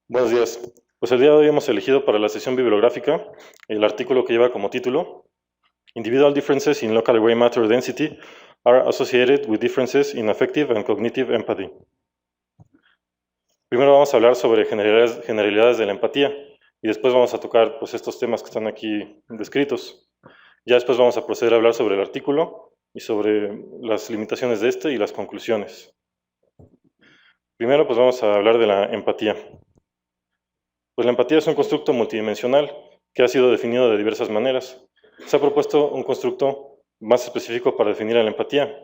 Buenos días. Pues el día de hoy hemos elegido para la sesión bibliográfica el artículo que lleva como título Individual differences in local gray matter density are associated with differences in affective and cognitive empathy. Primero vamos a hablar sobre generalidades de la empatía y después vamos a tocar pues, estos temas que están aquí descritos. Ya después vamos a proceder a hablar sobre el artículo y sobre las limitaciones de este y las conclusiones. Primero pues vamos a hablar de la empatía. Pues la empatía es un constructo multidimensional que ha sido definido de diversas maneras. Se ha propuesto un constructo más específico para definir a la empatía,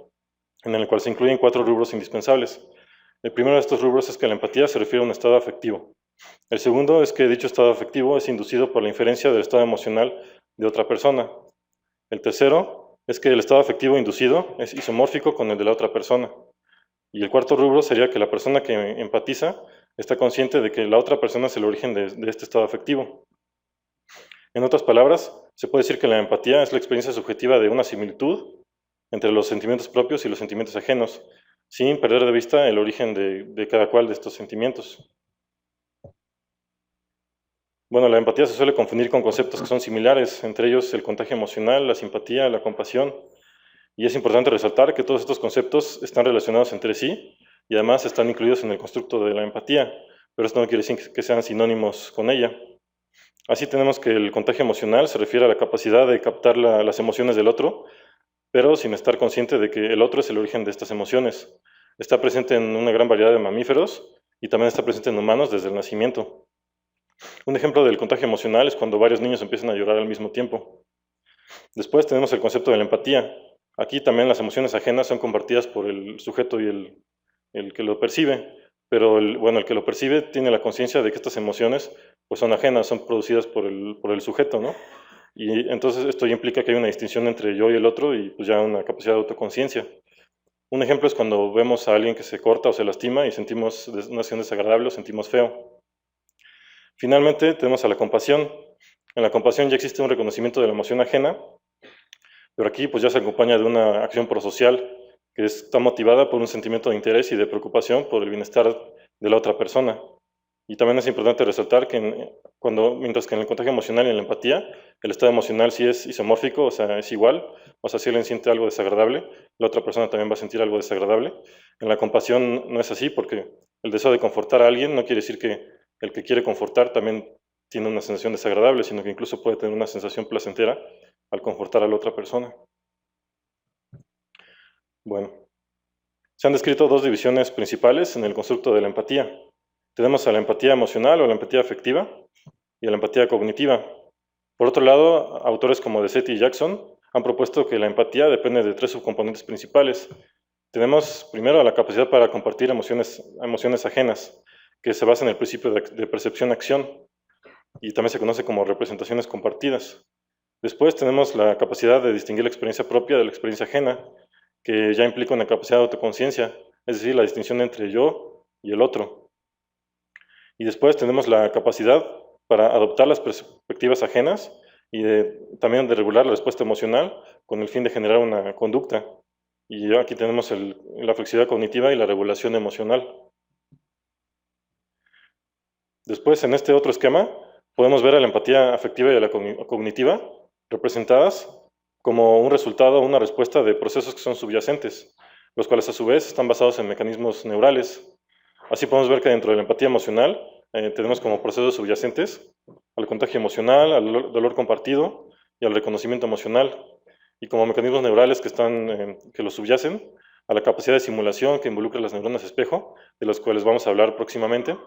en el cual se incluyen 4 rubros indispensables. El primero de estos rubros es que la empatía se refiere a un estado afectivo. El segundo es que dicho estado afectivo es inducido por la inferencia del estado emocional de otra persona. El tercero es que el estado afectivo inducido es isomórfico con el de la otra persona. Y el cuarto rubro sería que la persona que empatiza está consciente de que la otra persona es el origen de este estado afectivo. En otras palabras, se puede decir que la empatía es la experiencia subjetiva de una similitud entre los sentimientos propios y los sentimientos ajenos, sin perder de vista el origen de cada cual de estos sentimientos. Bueno, la empatía se suele confundir con conceptos que son similares, entre ellos el contagio emocional, la simpatía, la compasión, y es importante resaltar que todos estos conceptos están relacionados entre sí y además están incluidos en el constructo de la empatía, pero esto no quiere decir que sean sinónimos con ella. Así tenemos que el contagio emocional se refiere a la capacidad de captar las emociones del otro, pero sin estar consciente de que el otro es el origen de estas emociones. Está presente en una gran variedad de mamíferos y también está presente en humanos desde el nacimiento. Un ejemplo del contagio emocional es cuando varios niños empiezan a llorar al mismo tiempo. Después tenemos el concepto de la empatía. Aquí también las emociones ajenas son compartidas por el sujeto y el que lo percibe, pero el que lo percibe tiene la conciencia de que estas emociones pues, son ajenas, son producidas por el sujeto, ¿no? Y entonces esto ya implica que hay una distinción entre yo y el otro y pues ya una capacidad de autoconciencia. Un ejemplo es cuando vemos a alguien que se corta o se lastima y sentimos una sensación desagradable o sentimos feo. Finalmente tenemos a la compasión. En la compasión ya existe un reconocimiento de la emoción ajena, pero aquí pues ya se acompaña de una acción prosocial que está motivada por un sentimiento de interés y de preocupación por el bienestar de la otra persona. Y también es importante resaltar que mientras que en el contagio emocional y en la empatía, el estado emocional sí es isomórfico, o sea, es igual, o sea, si alguien siente algo desagradable, la otra persona también va a sentir algo desagradable. En la compasión no es así, porque el deseo de confortar a alguien no quiere decir que el que quiere confortar también tiene una sensación desagradable, sino que incluso puede tener una sensación placentera al confortar a la otra persona. Bueno, se han descrito 2 divisiones principales en el constructo de la empatía. Tenemos a la empatía emocional o la empatía afectiva y a la empatía cognitiva. Por otro lado, autores como Desetti y Jackson han propuesto que la empatía depende de 3 subcomponentes principales. Tenemos primero la capacidad para compartir emociones ajenas, que se basa en el principio de percepción-acción y también se conoce como representaciones compartidas. Después tenemos la capacidad de distinguir la experiencia propia de la experiencia ajena, que ya implica una capacidad de autoconciencia, es decir, la distinción entre yo y el otro. Y después tenemos la capacidad para adoptar las perspectivas ajenas y también de regular la respuesta emocional con el fin de generar una conducta. Y aquí tenemos la flexibilidad cognitiva y la regulación emocional. Después, en este otro esquema, podemos ver a la empatía afectiva y a la cognitiva representadas como un resultado, una respuesta de procesos que son subyacentes, los cuales a su vez están basados en mecanismos neurales. Así podemos ver que dentro de la empatía emocional tenemos como procesos subyacentes al contagio emocional, al dolor compartido y al reconocimiento emocional, y como mecanismos neurales que los subyacen a la capacidad de simulación que involucra las neuronas espejo, de las cuales vamos a hablar próximamente,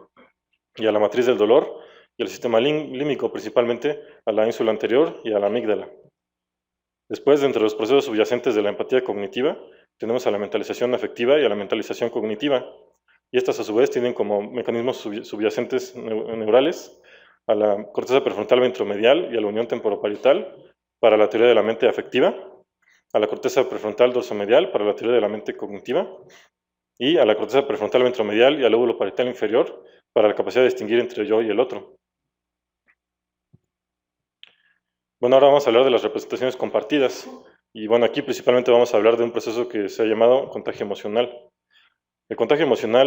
y a la matriz del dolor y al sistema límbico, principalmente a la ínsula anterior y a la amígdala. Después, de entre los procesos subyacentes de la empatía cognitiva, tenemos a la mentalización afectiva y a la mentalización cognitiva, y estas a su vez tienen como mecanismos subyacentes neurales a la corteza prefrontal ventromedial y a la unión temporoparietal para la teoría de la mente afectiva, a la corteza prefrontal dorsomedial para la teoría de la mente cognitiva, y a la corteza prefrontal ventromedial y al lóbulo parietal inferior para la capacidad de distinguir entre yo y el otro. Bueno, ahora vamos a hablar de las representaciones compartidas. Y bueno, aquí principalmente vamos a hablar de un proceso que se ha llamado contagio emocional. El contagio emocional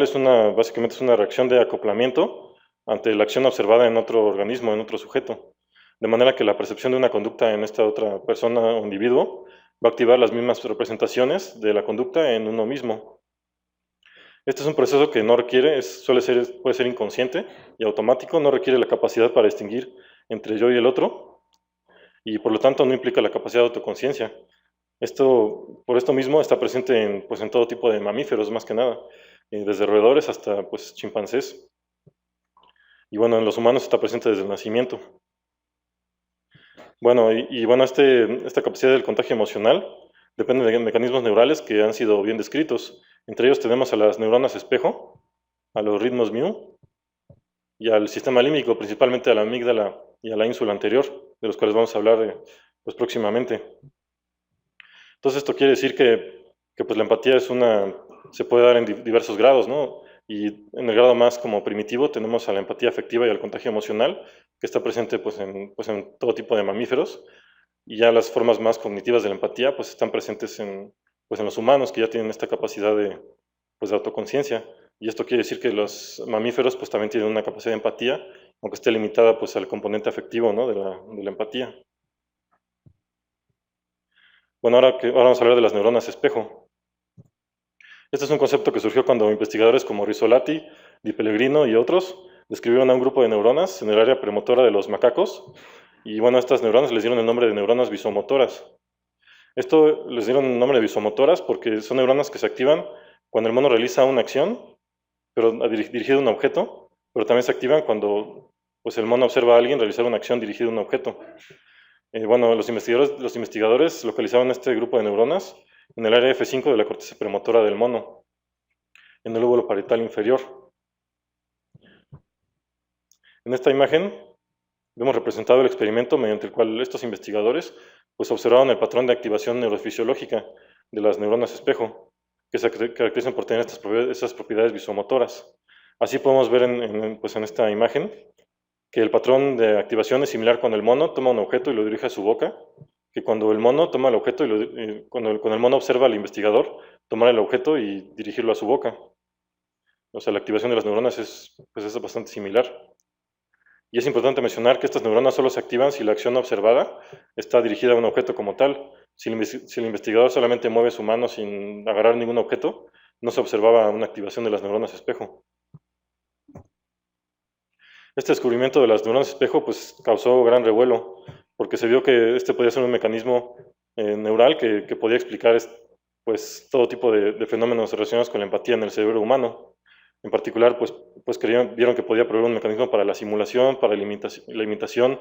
básicamente es una reacción de acoplamiento ante la acción observada en otro organismo, en otro sujeto. De manera que la percepción de una conducta en esta otra persona o individuo va a activar las mismas representaciones de la conducta en uno mismo. Este es un proceso que no requiere, puede ser inconsciente y automático, no requiere la capacidad para distinguir entre yo y el otro, y por lo tanto no implica la capacidad de autoconciencia. Por esto mismo está presente en todo tipo de mamíferos, más que nada, desde roedores hasta chimpancés. Y bueno, en los humanos está presente desde el nacimiento. Bueno, esta capacidad del contagio emocional depende de mecanismos neurales que han sido bien descritos. Entre ellos tenemos a las neuronas espejo, a los ritmos mu y al sistema límbico, principalmente a la amígdala y a la ínsula anterior, de los cuales vamos a hablar próximamente. Entonces esto quiere decir que la empatía se puede dar en diversos grados, ¿no? Y en el grado más como primitivo tenemos a la empatía afectiva y al contagio emocional, que está presente en todo tipo de mamíferos, y ya las formas más cognitivas de la empatía pues están presentes en los humanos, que ya tienen esta capacidad de autoconciencia. Y esto quiere decir que los mamíferos pues también tienen una capacidad de empatía, aunque esté limitada pues al componente afectivo, ¿no? de la empatía. Bueno, ahora vamos a hablar de las neuronas espejo. Este es un concepto que surgió cuando investigadores como Rizzolatti, Di Pellegrino y otros describieron a un grupo de neuronas en el área premotora de los macacos, y bueno, a estas neuronas les dieron el nombre de neuronas visomotoras. Esto les dieron el nombre de visomotoras porque son neuronas que se activan cuando el mono realiza una acción, pero dirigida a un objeto, pero también se activan cuando el mono observa a alguien realizar una acción dirigida a un objeto. Bueno, los investigadores localizaron este grupo de neuronas en el área F5 de la corteza premotora del mono, en el lóbulo parietal inferior. En esta imagen vemos representado el experimento mediante el cual estos investigadores observaron el patrón de activación neurofisiológica de las neuronas espejo, que se caracterizan por tener estas propiedades visomotoras. Así podemos ver en esta imagen que el patrón de activación es similar cuando el mono toma un objeto y lo dirige a su boca, que cuando el mono toma el objeto cuando el mono observa al investigador tomar el objeto y dirigirlo a su boca. O sea, la activación de las neuronas es bastante similar. Y es importante mencionar que estas neuronas solo se activan si la acción observada está dirigida a un objeto como tal. Si el investigador solamente mueve su mano sin agarrar ningún objeto, no se observaba una activación de las neuronas espejo. Este descubrimiento de las neuronas espejo causó gran revuelo, porque se vio que este podía ser un mecanismo neural que podía explicar todo tipo de fenómenos relacionados con la empatía en el cerebro humano. En particular, vieron que podía proveer un mecanismo para la simulación, para la imitación,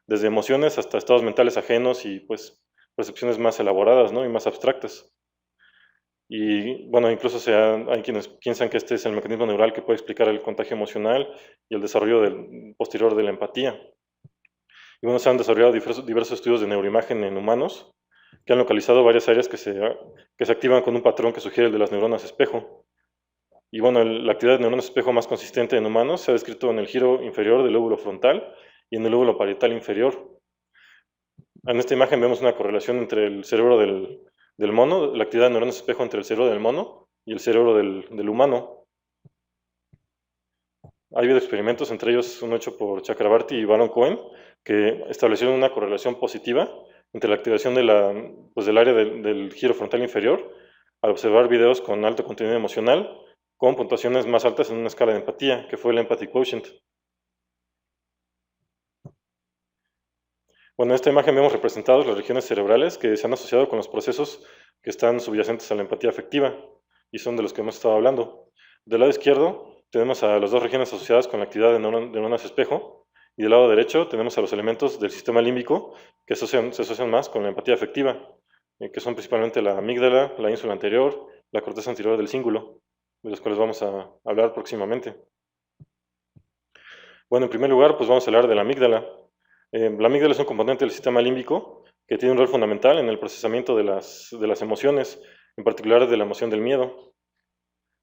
desde emociones hasta estados mentales ajenos y percepciones más elaboradas, ¿no? Y más abstractas. Y bueno, incluso hay quienes piensan que este es el mecanismo neural que puede explicar el contagio emocional y el desarrollo posterior de la empatía. Y bueno, se han desarrollado diversos estudios de neuroimagen en humanos que han localizado varias áreas que se activan con un patrón que sugiere el de las neuronas espejo. Y bueno, la actividad de neuronas espejo más consistente en humanos se ha descrito en el giro inferior del lóbulo frontal y en el lóbulo parietal inferior. En esta imagen vemos una correlación entre el cerebro del mono, la actividad de neuronas espejo entre el cerebro del mono y el cerebro del humano. Ha habido experimentos, entre ellos uno hecho por Chakrabarty y Baron Cohen, que establecieron una correlación positiva entre la activación del área del giro frontal inferior al observar videos con alto contenido emocional con puntuaciones más altas en una escala de empatía, que fue el Empathy Quotient. Bueno, en esta imagen vemos representadas las regiones cerebrales que se han asociado con los procesos que están subyacentes a la empatía afectiva, y son de los que hemos estado hablando. Del lado izquierdo tenemos a las dos regiones asociadas con la actividad de neuronas espejo, y del lado derecho tenemos a los elementos del sistema límbico que se asocian más con la empatía afectiva, que son principalmente la amígdala, la ínsula anterior, la corteza anterior del cíngulo, de los cuales vamos a hablar próximamente. Bueno, en primer lugar, vamos a hablar de la amígdala. La amígdala es un componente del sistema límbico que tiene un rol fundamental en el procesamiento de las emociones, en particular de la emoción del miedo.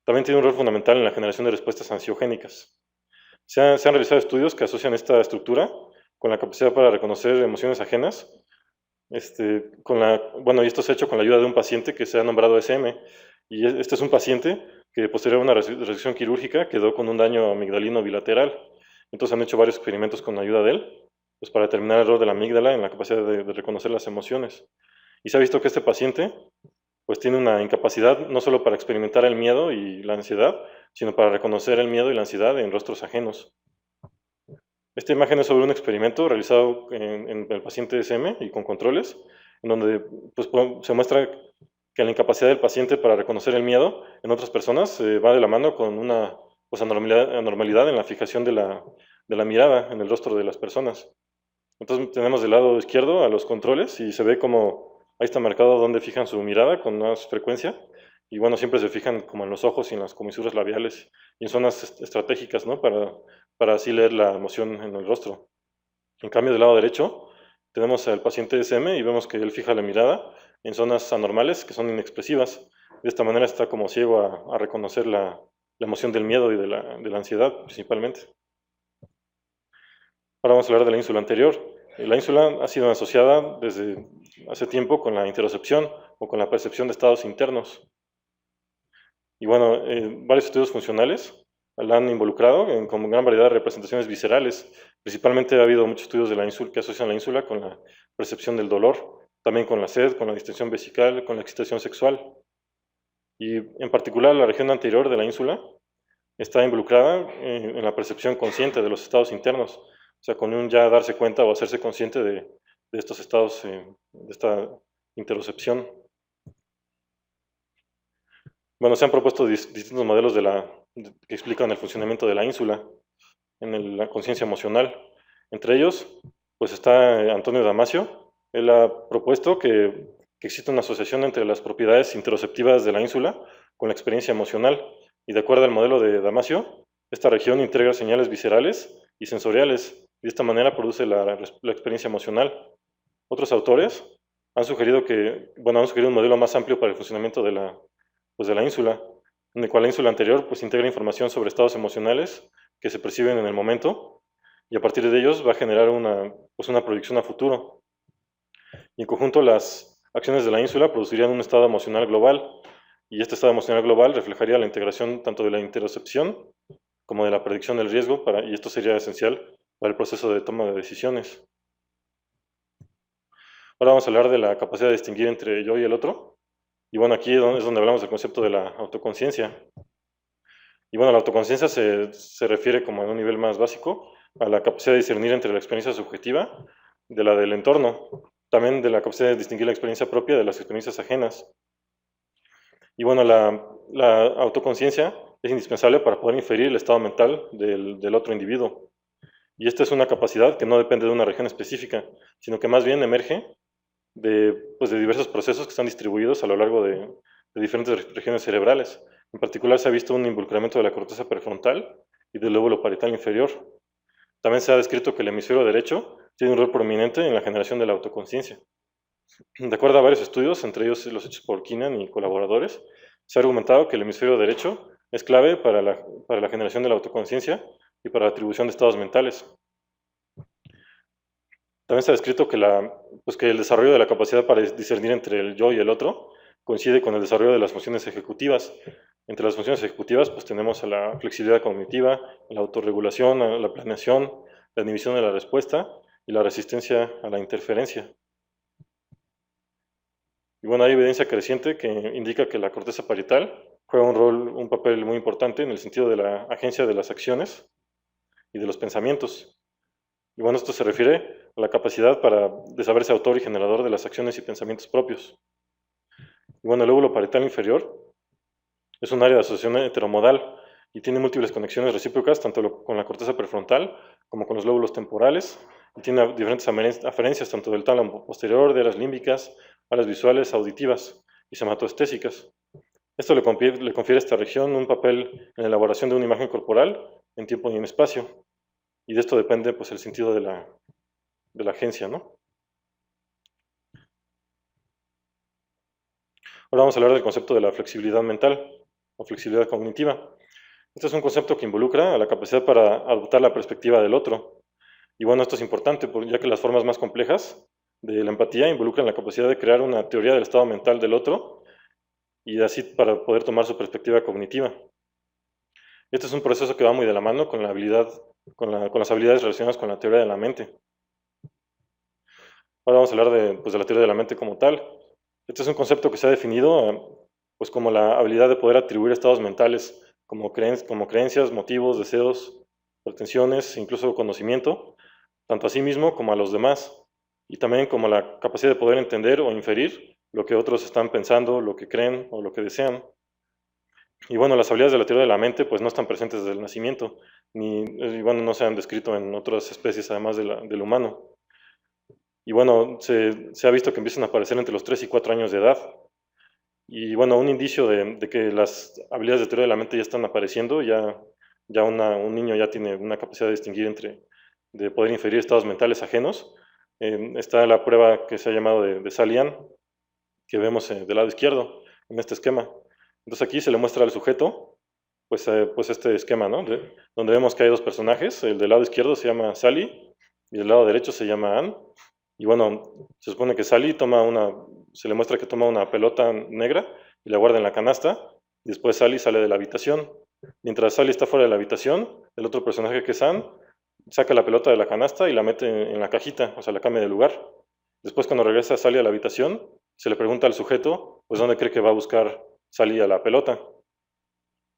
También tiene un rol fundamental en la generación de respuestas ansiogénicas. Se han realizado estudios que asocian esta estructura con la capacidad para reconocer emociones ajenas. Bueno, y esto se ha hecho con la ayuda de un paciente que se ha nombrado SM. Y este es un paciente que posterior a una resección quirúrgica quedó con un daño amigdalino bilateral. Entonces han hecho varios experimentos con ayuda de él, pues para determinar el rol de la amígdala en la capacidad de reconocer las emociones. Y se ha visto que este paciente pues tiene una incapacidad no solo para experimentar el miedo y la ansiedad, sino para reconocer el miedo y la ansiedad en rostros ajenos. Esta imagen es sobre un experimento realizado en el paciente SM y con controles, en donde pues, se muestra que la incapacidad del paciente para reconocer el miedo en otras personas va de la mano con una pues, anormalidad en la fijación de la mirada en el rostro de las personas. Entonces tenemos del lado izquierdo a los controles y se ve como ahí está marcado dónde fijan su mirada con más frecuencia. Y bueno, siempre se fijan como en los ojos y en las comisuras labiales y en zonas estratégicas, ¿no? Para así leer la emoción en el rostro. En cambio, del lado derecho tenemos al paciente SM y vemos que él fija la mirada en zonas anormales que son inexpresivas. De esta manera está como ciego a reconocer la emoción del miedo y de la ansiedad principalmente. Ahora vamos a hablar de la ínsula anterior. La ínsula ha sido asociada desde hace tiempo con la interocepción o con la percepción de estados internos. Y bueno, varios estudios funcionales la han involucrado con gran variedad de representaciones viscerales. Principalmente ha habido muchos estudios de la ínsula que asocian la ínsula con la percepción del dolor, también con la sed, con la distensión vesical, con la excitación sexual. Y en particular la región anterior de la ínsula está involucrada en la percepción consciente de los estados internos, o sea, con un ya darse cuenta o hacerse consciente de estos estados, de esta interocepción. Bueno, se han propuesto distintos modelos que explican el funcionamiento de la ínsula en la conciencia emocional. Entre ellos, pues está Antonio Damasio. Él ha propuesto que existe una asociación entre las propiedades interoceptivas de la ínsula con la experiencia emocional. Y de acuerdo al modelo de Damasio, esta región integra señales viscerales y sensoriales y de esta manera produce la experiencia emocional. Otros autores han sugerido un modelo más amplio para el funcionamiento de la ínsula, en el cual la ínsula anterior pues integra información sobre estados emocionales que se perciben en el momento y a partir de ellos va a generar una proyección a futuro. Y en conjunto las acciones de la ínsula producirían un estado emocional global y este estado emocional global reflejaría la integración tanto de la interocepción como de la predicción del riesgo y esto sería esencial para el proceso de toma de decisiones. Ahora vamos a hablar de la capacidad de distinguir entre yo y el otro. Y bueno, aquí es donde hablamos del concepto de la autoconciencia. Y bueno, la autoconciencia se refiere como en un nivel más básico a la capacidad de discernir entre la experiencia subjetiva de la del entorno, también de la capacidad de distinguir la experiencia propia de las experiencias ajenas. Y bueno, la autoconciencia es indispensable para poder inferir el estado mental del otro individuo. Y esta es una capacidad que no depende de una región específica, sino que más bien emerge de diversos procesos que están distribuidos a lo largo de diferentes regiones cerebrales. En particular se ha visto un involucramiento de la corteza prefrontal y del lóbulo parietal inferior. También se ha descrito que el hemisferio derecho tiene un rol prominente en la generación de la autoconciencia. De acuerdo a varios estudios, entre ellos los hechos por Keenan y colaboradores, se ha argumentado que el hemisferio derecho es clave para la generación de la autoconciencia y para la atribución de estados mentales. También se ha descrito que el desarrollo de la capacidad para discernir entre el yo y el otro coincide con el desarrollo de las funciones ejecutivas. Entre las funciones ejecutivas pues tenemos a la flexibilidad cognitiva, la autorregulación, a la planeación, la inhibición de la respuesta y la resistencia a la interferencia. Y bueno, hay evidencia creciente que indica que la corteza parietal juega un papel muy importante en el sentido de la agencia de las acciones y de los pensamientos. Y bueno, esto se refiere a la capacidad de saberse autor y generador de las acciones y pensamientos propios. Y bueno, el lóbulo parietal inferior es un área de asociación heteromodal y tiene múltiples conexiones recíprocas tanto con la corteza prefrontal como con los lóbulos temporales y tiene diferentes aferencias tanto del tálamo posterior, de áreas límbicas, áreas visuales, auditivas y somatoestésicas. Esto le confiere a esta región un papel en la elaboración de una imagen corporal en tiempo y en espacio. Y de esto depende pues, el sentido de la agencia, ¿no? Ahora vamos a hablar del concepto de la flexibilidad mental o flexibilidad cognitiva. Este es un concepto que involucra a la capacidad para adoptar la perspectiva del otro. Y bueno, esto es importante ya que las formas más complejas de la empatía involucran la capacidad de crear una teoría del estado mental del otro y así para poder tomar su perspectiva cognitiva. Este es un proceso que va muy de la mano con la habilidad, con las habilidades relacionadas con la teoría de la mente. Ahora vamos a hablar pues, de la teoría de la mente como tal. Este es un concepto que se ha definido pues, como la habilidad de poder atribuir estados mentales como creencias, motivos, deseos, pretensiones, incluso conocimiento, tanto a sí mismo como a los demás, y también como la capacidad de poder entender o inferir lo que otros están pensando, lo que creen o lo que desean. Y bueno, las habilidades de la teoría de la mente pues no están presentes desde el nacimiento, ni y bueno, no se han descrito en otras especies además del humano. Y bueno, se ha visto que empiezan a aparecer entre los 3 y 4 años de edad. Y bueno, un indicio de que las habilidades de teoría de la mente ya están apareciendo, ya un niño ya tiene una capacidad de distinguir de poder inferir estados mentales ajenos. Está la prueba que se ha llamado de Salian, que vemos del lado izquierdo en este esquema. Entonces aquí se le muestra al sujeto, pues este esquema, ¿no? Donde vemos que hay dos personajes, el del lado izquierdo se llama Sally y el lado derecho se llama Anne. Y bueno, se supone que Sally se le muestra que toma una pelota negra y la guarda en la canasta, y después Sally sale de la habitación. Mientras Sally está fuera de la habitación, el otro personaje que es Anne saca la pelota de la canasta y la mete en la cajita, o sea, la cambia de lugar. Después cuando regresa Sally a la habitación, se le pregunta al sujeto, pues dónde cree que va a buscar Sally a la pelota.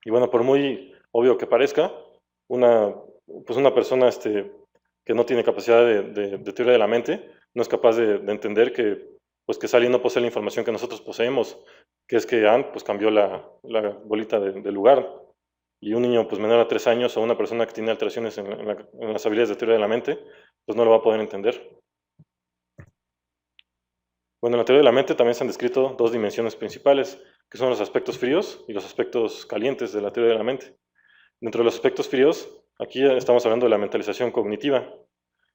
Y bueno, por muy obvio que parezca, pues una persona que no tiene capacidad de teoría de la mente, no es capaz de entender pues que Sally no posee la información que nosotros poseemos, que es que Anne pues cambió la bolita de lugar. Y un niño pues menor a 3 años o una persona que tiene alteraciones en las habilidades de teoría de la mente, pues no lo va a poder entender. Bueno, en la teoría de la mente también se han descrito dos dimensiones principales, que son los aspectos fríos y los aspectos calientes de la teoría de la mente. Dentro de los aspectos fríos, aquí estamos hablando de la mentalización cognitiva,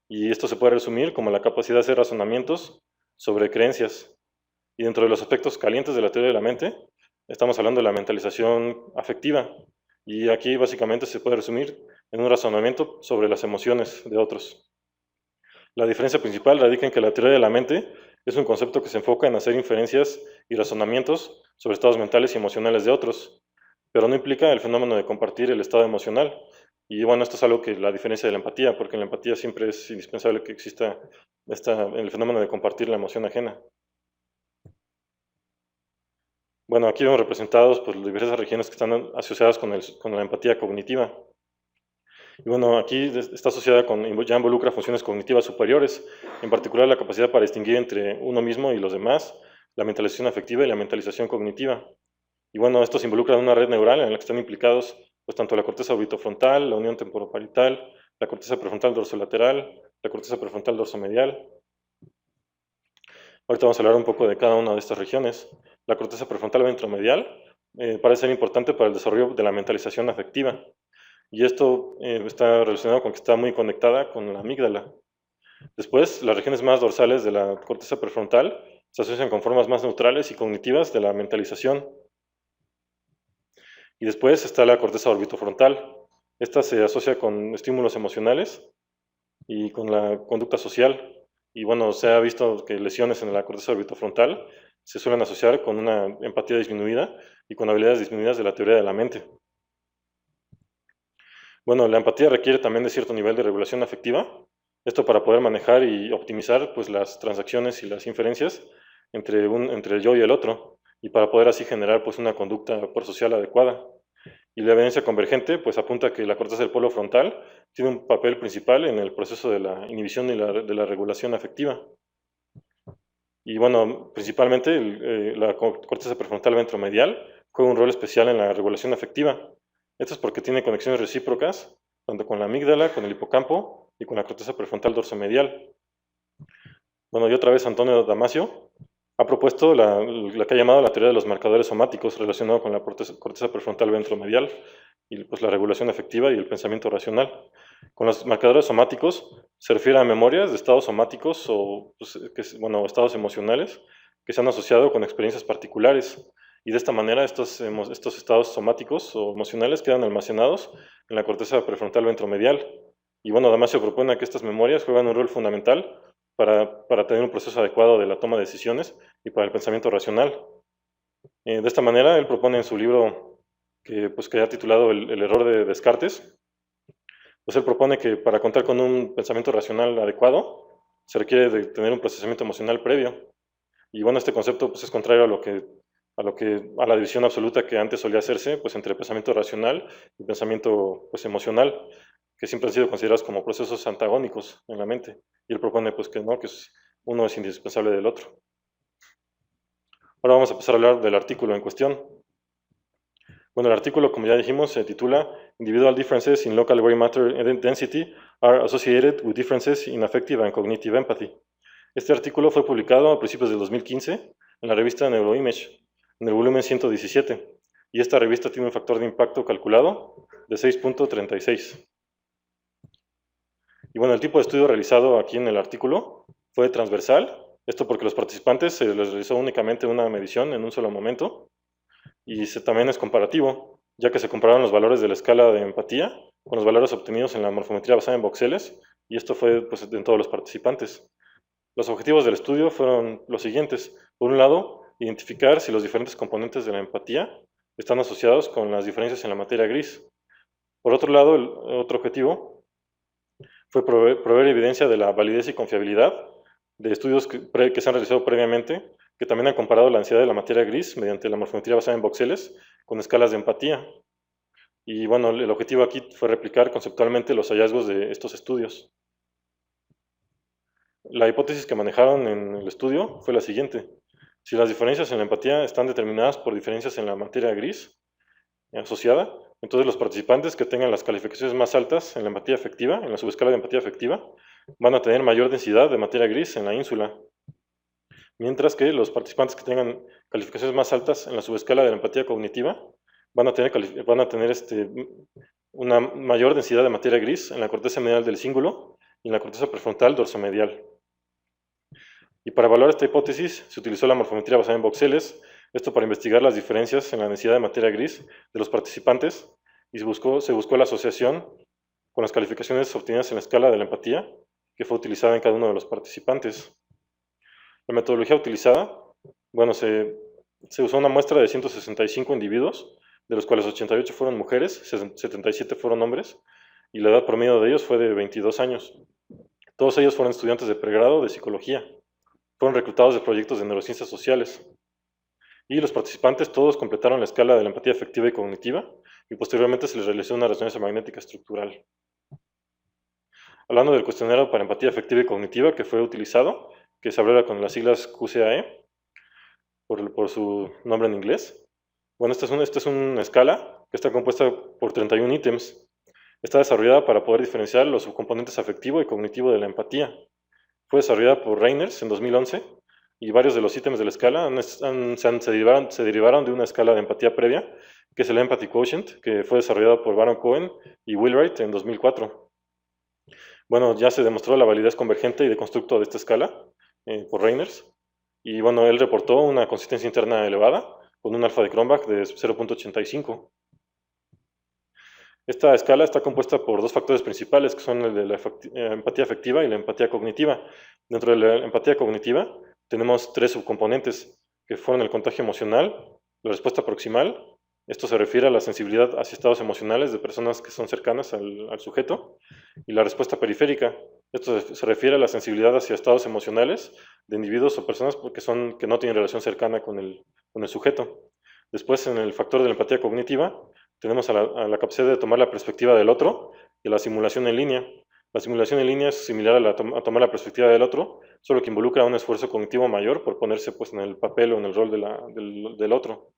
y esto se puede resumir como la capacidad de hacer razonamientos sobre creencias. Y dentro de los aspectos calientes de la teoría de la mente, estamos hablando de la mentalización afectiva, y aquí básicamente se puede resumir en un razonamiento sobre las emociones de otros. La diferencia principal radica en que la teoría de la mente es un concepto que se enfoca en hacer inferencias y razonamientos sobre estados mentales y emocionales de otros, pero no implica el fenómeno de compartir el estado emocional. Y bueno, esto es algo que la diferencia de la empatía, porque en la empatía siempre es indispensable que exista el fenómeno de compartir la emoción ajena. Bueno, aquí vemos representados pues, las diversas regiones que están asociadas con la empatía cognitiva. Y bueno, aquí está asociada ya involucra funciones cognitivas superiores, en particular la capacidad para distinguir entre uno mismo y los demás, la mentalización afectiva y la mentalización cognitiva. Y bueno, estos involucran una red neural en la que están implicados pues, tanto la corteza orbitofrontal, la unión temporoparietal, la corteza prefrontal dorsolateral, la corteza prefrontal dorsomedial. Ahorita vamos a hablar un poco de cada una de estas regiones. La corteza prefrontal ventromedial parece ser importante para el desarrollo de la mentalización afectiva. Y esto está relacionado con que está muy conectada con la amígdala. Después, las regiones más dorsales de la corteza prefrontal se asocian con formas más neutrales y cognitivas de la mentalización. Y después está la corteza orbitofrontal. Esta se asocia con estímulos emocionales y con la conducta social. Y bueno, se ha visto que lesiones en la corteza orbitofrontal se suelen asociar con una empatía disminuida y con habilidades disminuidas de la teoría de la mente. Bueno, la empatía requiere también de cierto nivel de regulación afectiva, esto para poder manejar y optimizar pues, las transacciones y las inferencias entre el yo y el otro, y para poder así generar pues, una conducta prosocial adecuada. Y la evidencia convergente pues, apunta que la corteza del polo frontal tiene un papel principal en el proceso de la inhibición y de la regulación afectiva. Y bueno, principalmente la corteza prefrontal ventromedial juega un rol especial en la regulación afectiva. Esto es porque tiene conexiones recíprocas, tanto con la amígdala, con el hipocampo y con la corteza prefrontal dorsomedial. Bueno, y otra vez Antonio Damasio ha propuesto la que ha llamado la teoría de los marcadores somáticos relacionado con la corteza prefrontal ventromedial y pues, la regulación afectiva y el pensamiento racional. Con los marcadores somáticos se refiere a memorias de estados somáticos o pues, estados emocionales que se han asociado con experiencias particulares. Y de esta manera estos estados somáticos o emocionales quedan almacenados en la corteza prefrontal ventromedial. Y bueno, además se propone que estas memorias juegan un rol fundamental para tener un proceso adecuado de la toma de decisiones y para el pensamiento racional. De esta manera, él propone en su libro que ha titulado el error de Descartes, pues él propone que para contar con un pensamiento racional adecuado se requiere de tener un procesamiento emocional previo. Y bueno, este concepto pues, es contrario a la división absoluta que antes solía hacerse pues, entre pensamiento racional y pensamiento pues, emocional, que siempre han sido considerados como procesos antagónicos en la mente. Y él propone pues, que no, uno es indispensable del otro. Ahora vamos a empezar a hablar del artículo en cuestión. Bueno, el artículo, como ya dijimos, se titula Individual Differences in Local Gray Matter Density are Associated with Differences in Affective and Cognitive Empathy. Este artículo fue publicado a principios del 2015 en la revista Neuroimage, en el volumen 117, y esta revista tiene un factor de impacto calculado de 6.36. Y bueno, el tipo de estudio realizado aquí en el artículo fue transversal, esto porque los participantes se les realizó únicamente una medición en un solo momento, y también es comparativo, ya que se compararon los valores de la escala de empatía con los valores obtenidos en la morfometría basada en voxeles, y esto fue pues, en todos los participantes. Los objetivos del estudio fueron los siguientes. Por un lado, identificar si los diferentes componentes de la empatía están asociados con las diferencias en la materia gris. Por otro lado, el otro objetivo fue proveer evidencia de la validez y confiabilidad de estudios que se han realizado previamente, que también han comparado la ansiedad de la materia gris mediante la morfometría basada en voxeles con escalas de empatía. Y bueno, el objetivo aquí fue replicar conceptualmente los hallazgos de estos estudios. La hipótesis que manejaron en el estudio fue la siguiente. Si las diferencias en la empatía están determinadas por diferencias en la materia gris asociada, entonces los participantes que tengan las calificaciones más altas en la empatía afectiva, en la subescala de empatía afectiva, van a tener mayor densidad de materia gris en la ínsula. Mientras que los participantes que tengan calificaciones más altas en la subescala de la empatía cognitiva van a tener una mayor densidad de materia gris en la corteza medial del cíngulo y en la corteza prefrontal dorsomedial. Y para evaluar esta hipótesis se utilizó la morfometría basada en voxeles, esto para investigar las diferencias en la densidad de materia gris de los participantes, y se buscó la asociación con las calificaciones obtenidas en la escala de la empatía que fue utilizada en cada uno de los participantes. La metodología utilizada, bueno, se usó una muestra de 165 individuos, de los cuales 88 fueron mujeres, 77 fueron hombres, y la edad promedio de ellos fue de 22 años. Todos ellos fueron estudiantes de pregrado de psicología. Fueron reclutados de proyectos de neurociencias sociales. Y los participantes todos completaron la escala de la empatía afectiva y cognitiva, y posteriormente se les realizó una resonancia magnética estructural. Hablando del cuestionario para empatía afectiva y cognitiva que fue utilizado, que se abreva con las siglas QCAE, por su nombre en inglés. Bueno, esta es una escala que está compuesta por 31 ítems. Está desarrollada para poder diferenciar los subcomponentes afectivo y cognitivo de la empatía. Fue desarrollada por Reiners en 2011 y varios de los ítems de la escala se derivaron de una escala de empatía previa, que es el Empathy Quotient, que fue desarrollada por Baron Cohen y Wheelwright en 2004. Bueno, ya se demostró la validez convergente y de constructo de esta escala por Reiners, y bueno, él reportó una consistencia interna elevada con un alfa de Cronbach de 0.85. Esta escala está compuesta por dos factores principales, que son el de la empatía afectiva y la empatía cognitiva. Dentro de la empatía cognitiva tenemos tres subcomponentes, que fueron el contagio emocional, la respuesta proximal, esto se refiere a la sensibilidad hacia estados emocionales de personas que son cercanas al sujeto, y la respuesta periférica, esto se refiere a la sensibilidad hacia estados emocionales de individuos o personas que no tienen relación cercana con el sujeto. Después, en el factor de la empatía cognitiva, tenemos a la capacidad de tomar la perspectiva del otro y la simulación en línea. La simulación en línea es similar a tomar la perspectiva del otro, solo que involucra un esfuerzo cognitivo mayor por ponerse pues, en el papel o en el rol del otro.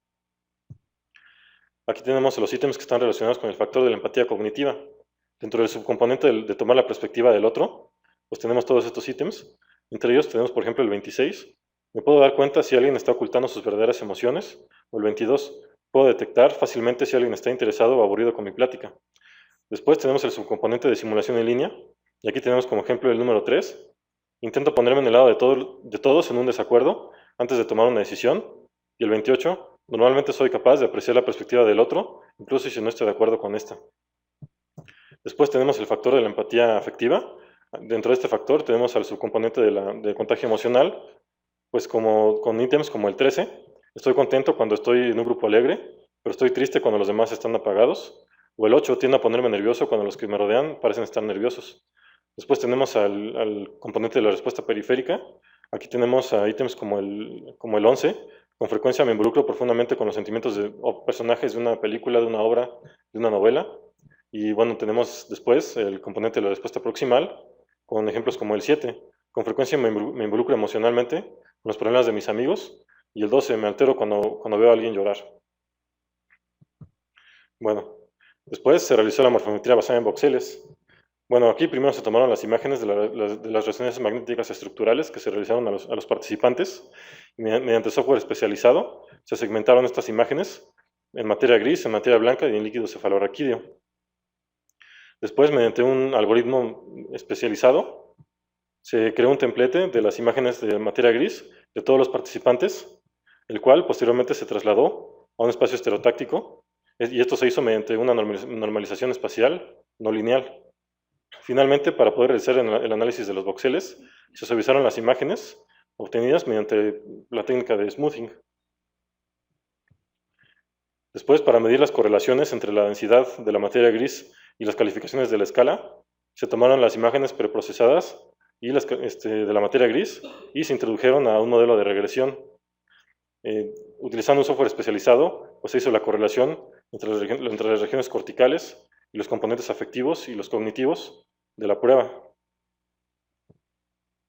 Aquí tenemos los ítems que están relacionados con el factor de la empatía cognitiva. Dentro del subcomponente de tomar la perspectiva del otro, pues tenemos todos estos ítems. Entre ellos tenemos, por ejemplo, el 26. Me puedo dar cuenta si alguien está ocultando sus verdaderas emociones. O el 22. Puedo detectar fácilmente si alguien está interesado o aburrido con mi plática. Después tenemos el subcomponente de simulación en línea. Y aquí tenemos como ejemplo el número 3. Intento ponerme en el lado de todos en un desacuerdo, antes de tomar una decisión. Y el 28, normalmente soy capaz de apreciar la perspectiva del otro, incluso si no estoy de acuerdo con esta. Después tenemos el factor de la empatía afectiva. Dentro de este factor tenemos al subcomponente del contagio emocional, pues como con ítems como el 13, estoy contento cuando estoy en un grupo alegre, pero estoy triste cuando los demás están apagados. O el 8, tiende a ponerme nervioso cuando los que me rodean parecen estar nerviosos. Después tenemos al componente de la respuesta periférica. Aquí tenemos a ítems como el 11. Con frecuencia me involucro profundamente con los sentimientos o personajes de una película, de una obra, de una novela. Y bueno, tenemos después el componente de la respuesta proximal, con ejemplos como el 7. Con frecuencia me involucro emocionalmente con los problemas de mis amigos. Y el 12, me altero cuando veo a alguien llorar. Bueno, después se realizó la morfometría basada en voxeles. Bueno, aquí primero se tomaron las imágenes de las resonancias magnéticas estructurales que se realizaron a los participantes. Y mediante software especializado se segmentaron estas imágenes en materia gris, en materia blanca y en líquido cefalorraquídeo. Después, mediante un algoritmo especializado, se creó un templete de las imágenes de materia gris de todos los participantes, el cual posteriormente se trasladó a un espacio estereotáctico, y esto se hizo mediante una normalización espacial no lineal. Finalmente, para poder realizar el análisis de los voxeles, se suavizaron las imágenes obtenidas mediante la técnica de smoothing. Después, para medir las correlaciones entre la densidad de la materia gris y las calificaciones de la escala, se tomaron las imágenes preprocesadas y de la materia gris y se introdujeron a un modelo de regresión. Utilizando un software especializado, pues se hizo la correlación entre las regiones corticales y los componentes afectivos y los cognitivos de la prueba.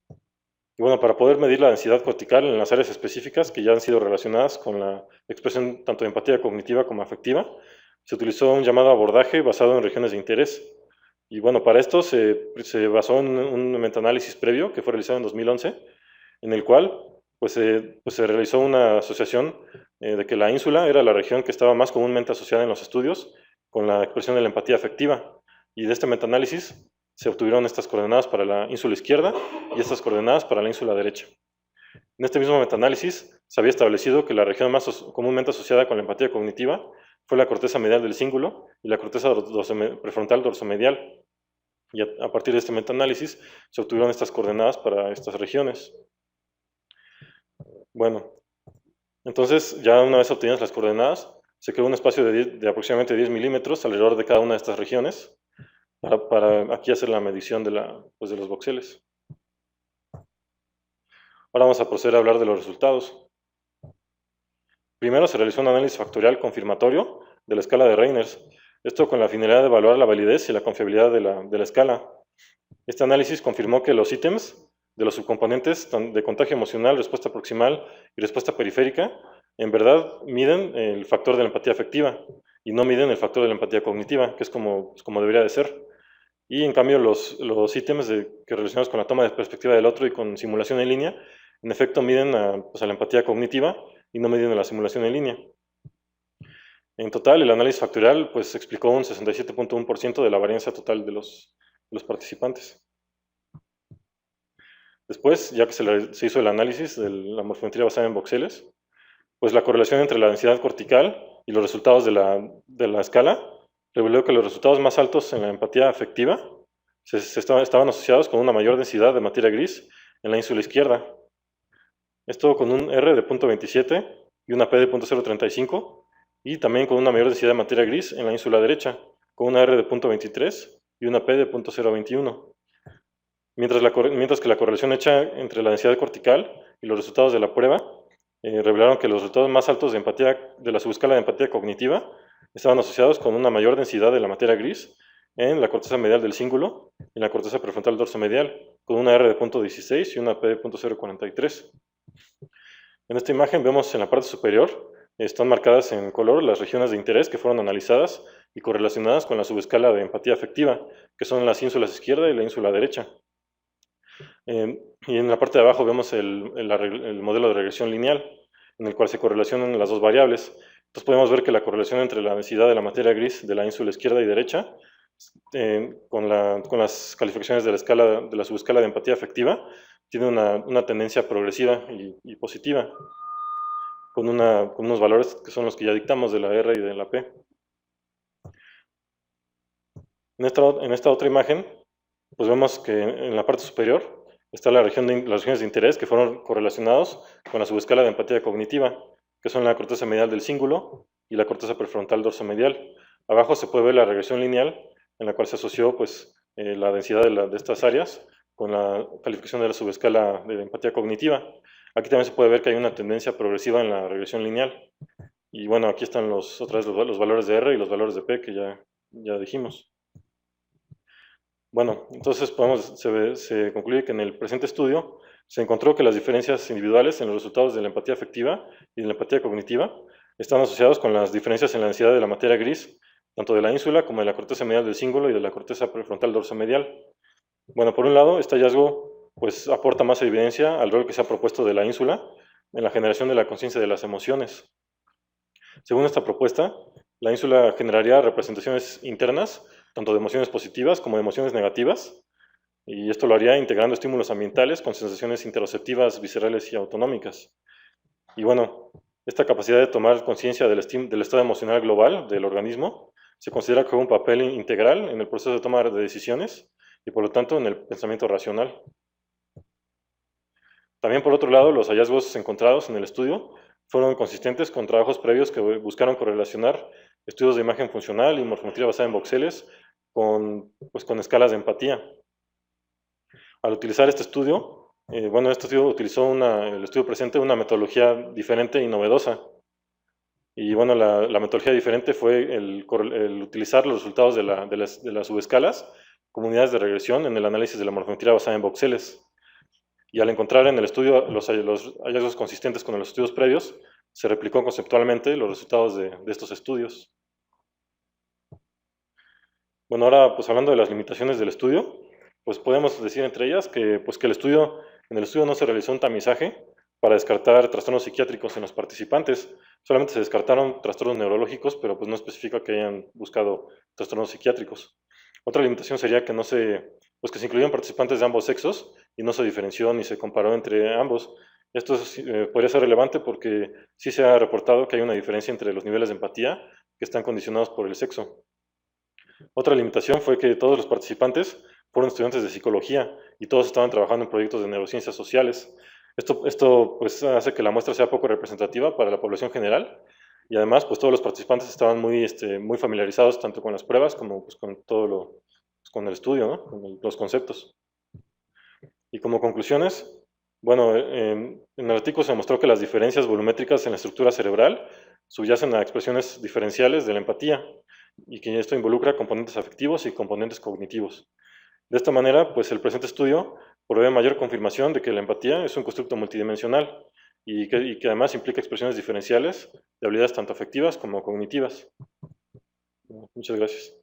Y bueno, para poder medir la densidad cortical en las áreas específicas que ya han sido relacionadas con la expresión tanto de empatía cognitiva como afectiva, se utilizó un llamado abordaje basado en regiones de interés. Y bueno, para esto se basó en un metaanálisis previo que fue realizado en 2011, en el cual se realizó una asociación de que la ínsula era la región que estaba más comúnmente asociada en los estudios con la expresión de la empatía afectiva. Y de este metaanálisis se obtuvieron estas coordenadas para la ínsula izquierda y estas coordenadas para la ínsula derecha. En este mismo metaanálisis se había establecido que la región más comúnmente asociada con la empatía cognitiva fue la corteza medial del cíngulo y la corteza prefrontal dorsomedial. Y a partir de este metaanálisis se obtuvieron estas coordenadas para estas regiones. Bueno, entonces ya una vez obtenidas las coordenadas, se creó un espacio de aproximadamente 10 milímetros alrededor de cada una de estas regiones para aquí hacer la medición de los voxeles. Ahora vamos a proceder a hablar de los resultados. Primero se realizó un análisis factorial confirmatorio de la escala de Reiners, esto con la finalidad de evaluar la validez y la confiabilidad de la escala. Este análisis confirmó que los ítems de los subcomponentes de contagio emocional, respuesta proximal y respuesta periférica, en verdad miden el factor de la empatía afectiva y no miden el factor de la empatía cognitiva, que es como debería de ser. Y en cambio los ítems que relacionados con la toma de perspectiva del otro y con simulación en línea, en efecto miden a la empatía cognitiva y no miden a la simulación en línea. En total, el análisis factorial explicó un 67.1% de la varianza total de los participantes. Después, ya que se hizo el análisis de la morfometría basada en voxeles, pues la correlación entre la densidad cortical y los resultados de la escala reveló que los resultados más altos en la empatía afectiva estaban asociados con una mayor densidad de materia gris en la ínsula izquierda. Esto con un R de 0.27 y una P de 0.035, y también con una mayor densidad de materia gris en la ínsula derecha, con una R de 0.23 y una P de 0.021. Mientras que la correlación hecha entre la densidad cortical y los resultados de la prueba revelaron que los resultados más altos de la subescala de empatía cognitiva estaban asociados con una mayor densidad de la materia gris en la corteza medial del cíngulo y en la corteza prefrontal dorsomedial, con una R de 0.16 y una P de 0.043. En esta imagen vemos en la parte superior, están marcadas en color las regiones de interés que fueron analizadas y correlacionadas con la subescala de empatía afectiva, que son las ínsulas izquierda y la ínsula derecha. Y en la parte de abajo vemos el modelo de regresión lineal, en el cual se correlacionan las dos variables. Entonces podemos ver que la correlación entre la densidad de la materia gris de la ínsula izquierda y derecha con las calificaciones de la subescala de empatía afectiva tiene una tendencia progresiva y positiva, con unos valores que son los que ya dictamos de la R y de la P. En esta otra imagen, pues vemos que en la parte superior está las regiones de interés que fueron correlacionados con la subescala de empatía cognitiva, que son la corteza medial del cíngulo y la corteza prefrontal dorsomedial. Abajo se puede ver la regresión lineal, en la cual se asoció pues, la densidad de estas áreas con la calificación de la subescala de empatía cognitiva. Aquí también se puede ver que hay una tendencia progresiva en la regresión lineal. Y bueno, aquí están otra vez los valores de R y los valores de P que ya dijimos. Bueno, entonces se concluye que en el presente estudio se encontró que las diferencias individuales en los resultados de la empatía afectiva y de la empatía cognitiva están asociados con las diferencias en la densidad de la materia gris, tanto de la ínsula como de la corteza medial del cíngulo y de la corteza prefrontal dorsomedial. Bueno, por un lado, este hallazgo pues, aporta más evidencia al rol que se ha propuesto de la ínsula en la generación de la conciencia de las emociones. Según esta propuesta, la ínsula generaría representaciones internas tanto de emociones positivas como de emociones negativas, y esto lo haría integrando estímulos ambientales con sensaciones interoceptivas, viscerales y autonómicas. Y bueno, esta capacidad de tomar conciencia del estado emocional global del organismo se considera que juega un papel integral en el proceso de toma de decisiones y por lo tanto en el pensamiento racional. También por otro lado, los hallazgos encontrados en el estudio fueron consistentes con trabajos previos que buscaron correlacionar estudios de imagen funcional y morfometría basada en voxeles con escalas de empatía. Al utilizar este estudio, este estudio utilizó el estudio presente una metodología diferente y novedosa. Y bueno, la metodología diferente fue el utilizar los resultados de las subescalas como unidades de regresión en el análisis de la morfometría basada en voxeles. Y al encontrar en el estudio los hallazgos consistentes con los estudios previos, se replicó conceptualmente los resultados de estos estudios. Bueno, ahora pues hablando de las limitaciones del estudio, pues podemos decir entre ellas que, en el estudio no se realizó un tamizaje para descartar trastornos psiquiátricos en los participantes, solamente se descartaron trastornos neurológicos, pero pues no especifica que hayan buscado trastornos psiquiátricos. Otra limitación sería que que se incluyeron participantes de ambos sexos y no se diferenció ni se comparó entre ambos. Esto podría ser relevante porque sí se ha reportado que hay una diferencia entre los niveles de empatía que están condicionados por el sexo. Otra limitación fue que todos los participantes fueron estudiantes de psicología y todos estaban trabajando en proyectos de neurociencias sociales. Esto pues, hace que la muestra sea poco representativa para la población general y además pues, todos los participantes estaban muy familiarizados tanto con las pruebas como pues, con con el estudio, ¿no? Con los conceptos. Y como conclusiones, bueno, en el artículo se mostró que las diferencias volumétricas en la estructura cerebral subyacen a expresiones diferenciales de la empatía y que esto involucra componentes afectivos y componentes cognitivos. De esta manera, pues el presente estudio provee mayor confirmación de que la empatía es un constructo multidimensional y que además implica expresiones diferenciales de habilidades tanto afectivas como cognitivas. Muchas gracias.